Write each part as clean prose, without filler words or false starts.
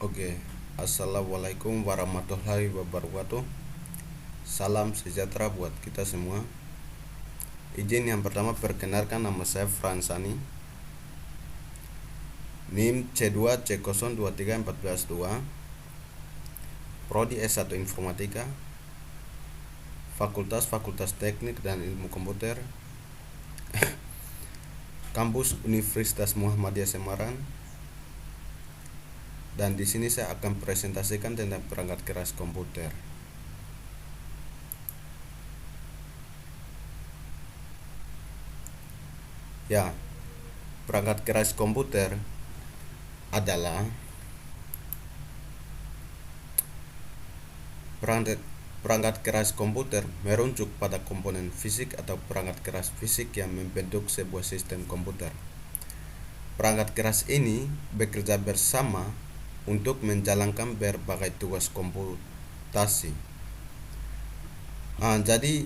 Oke, assalamualaikum warahmatullahi wabarakatuh. Salam sejahtera buat kita semua. Izin yang pertama perkenalkan, nama saya Fransani. NIM C2C023412, Prodi S1 Informatika, Fakultas Teknik dan Ilmu Komputer, Kampus Universitas Muhammadiyah Semarang. Dan di sini saya akan presentasikan tentang perangkat keras komputer. Ya, perangkat keras komputer adalah perangkat keras komputer merujuk pada komponen fisik atau perangkat keras fisik yang membentuk sebuah sistem komputer. Perangkat keras ini bekerja bersama untuk menjalankan berbagai tugas komputasi. Jadi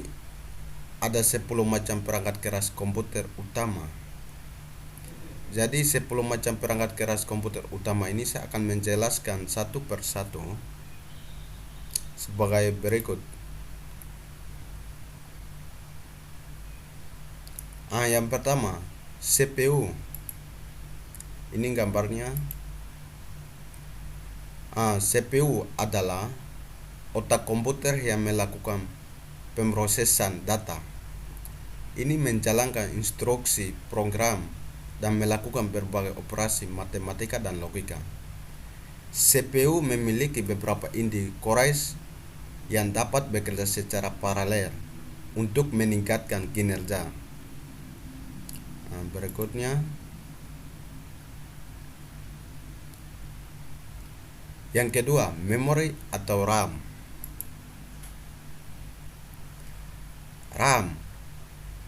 ada 10 macam perangkat keras komputer utama. Jadi 10 macam perangkat keras komputer utama ini saya akan menjelaskan satu persatu sebagai berikut. Yang pertama, CPU. Ini gambarnya. CPU adalah otak komputer yang melakukan pemrosesan data. Ini menjalankan instruksi program dan melakukan berbagai operasi matematika dan logika. CPU memiliki beberapa inti cores yang dapat bekerja secara paralel untuk meningkatkan kinerja. Berikutnya, yang kedua, memori atau RAM. RAM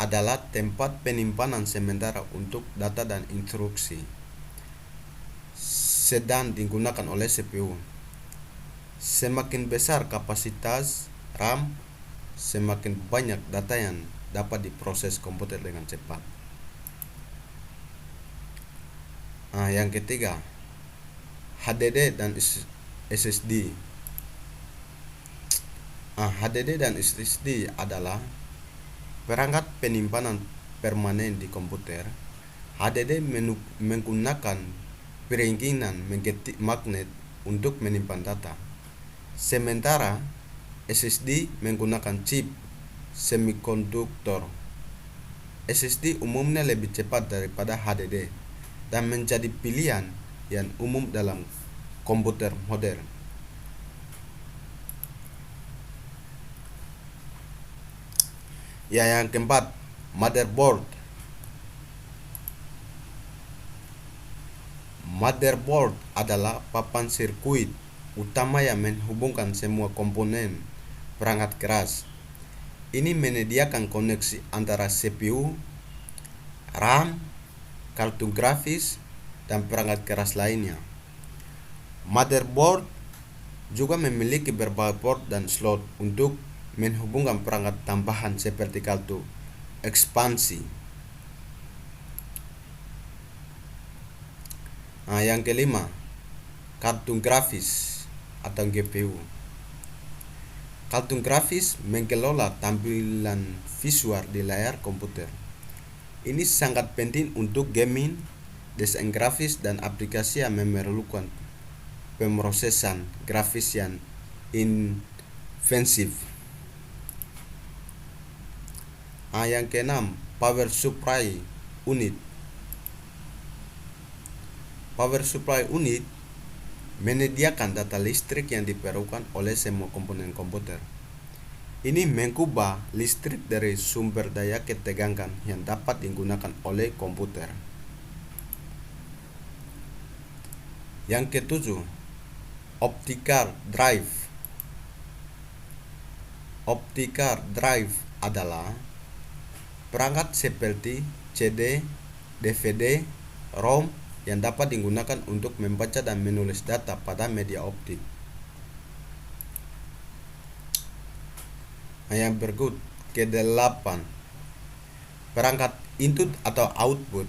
adalah tempat penyimpanan sementara untuk data dan instruksi, sedang digunakan oleh CPU. Semakin besar kapasitas RAM, semakin banyak data yang dapat diproses komputer dengan cepat. Yang ketiga, HDD dan SSD. HDD dan SSD adalah perangkat penyimpanan permanen di komputer. HDD menggunakan peringkinan magnet untuk menyimpan data, sementara SSD menggunakan chip semikonduktor. SSD umumnya lebih cepat daripada HDD dan menjadi pilihan yang umum dalam komputer modern. Yang keempat, motherboard. Motherboard adalah papan sirkuit utama yang menghubungkan semua komponen perangkat keras. Ini menyediakan koneksi antara CPU, RAM, kartu grafis, dan perangkat keras lainnya. Motherboard juga memiliki berbagai port dan slot untuk menghubungkan perangkat tambahan seperti kartu ekspansi. Yang kelima, kartu grafis atau GPU. Kartu grafis mengelola tampilan visual di layar komputer. Ini sangat penting untuk gaming, desain grafis, dan aplikasi yang memerlukan pemrosesan grafis yang intensif. Yang keenam, power supply unit. Power supply unit menyediakan data listrik yang diperlukan oleh semua komponen komputer. Ini mengubah listrik dari sumber daya ketegangan yang dapat digunakan oleh komputer. Yang ketujuh, optical drive. Optical drive adalah perangkat seperti CD, DVD, ROM yang dapat digunakan untuk membaca dan menulis data pada media optik. Yang berikut, ke-8, perangkat input atau output.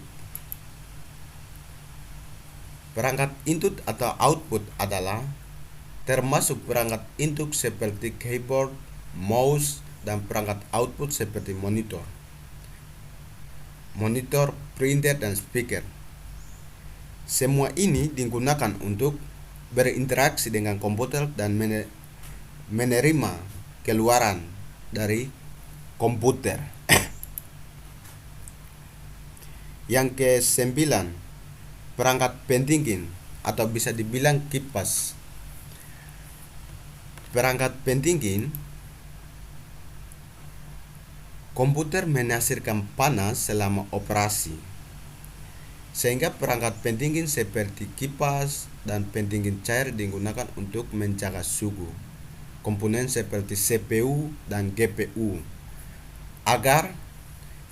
Perangkat input atau output adalah termasuk perangkat input seperti keyboard, mouse, dan perangkat output seperti monitor, printer, dan speaker. Semua ini digunakan untuk berinteraksi dengan komputer dan menerima keluaran dari komputer. Yang ke-9, perangkat pendingin atau bisa dibilang kipas. Perangkat pendingin, komputer menghasilkan panas selama operasi, sehingga perangkat pendingin seperti kipas dan pendingin cair digunakan untuk menjaga suhu komponen seperti CPU dan GPU agar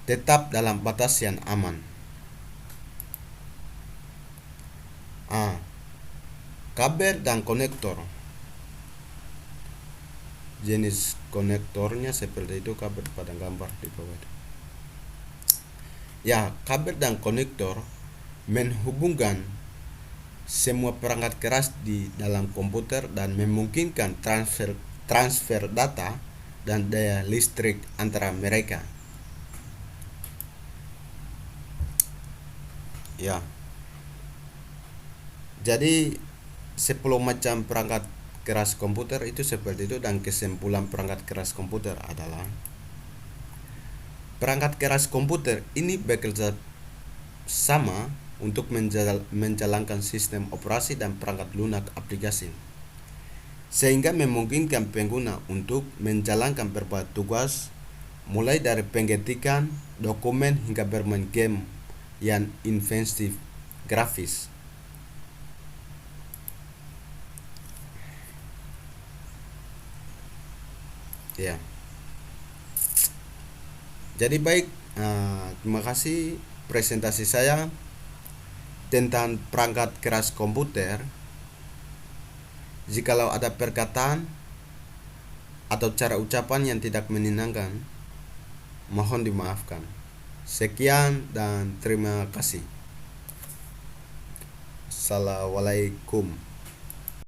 tetap dalam batas yang aman. Kabel dan konektor. Jenis konektornya seperti itu, kabel pada gambar di bawah itu. Ya, kabel dan konektor menghubungkan semua perangkat keras di dalam komputer dan memungkinkan transfer data dan daya listrik antara mereka. Ya. Jadi 10 macam perangkat keras komputer itu seperti itu, dan kesimpulan perangkat keras komputer adalah perangkat keras komputer ini bekerja sama untuk menjalankan sistem operasi dan perangkat lunak aplikasi, sehingga memungkinkan pengguna untuk menjalankan berbagai tugas mulai dari pengetikan dokumen hingga bermain game yang intensif grafis. Ya. Jadi baik, terima kasih presentasi saya tentang perangkat keras komputer. Jikalau ada perkataan atau cara ucapan yang tidak menyenangkan, mohon dimaafkan. Sekian dan terima kasih. Assalamualaikum.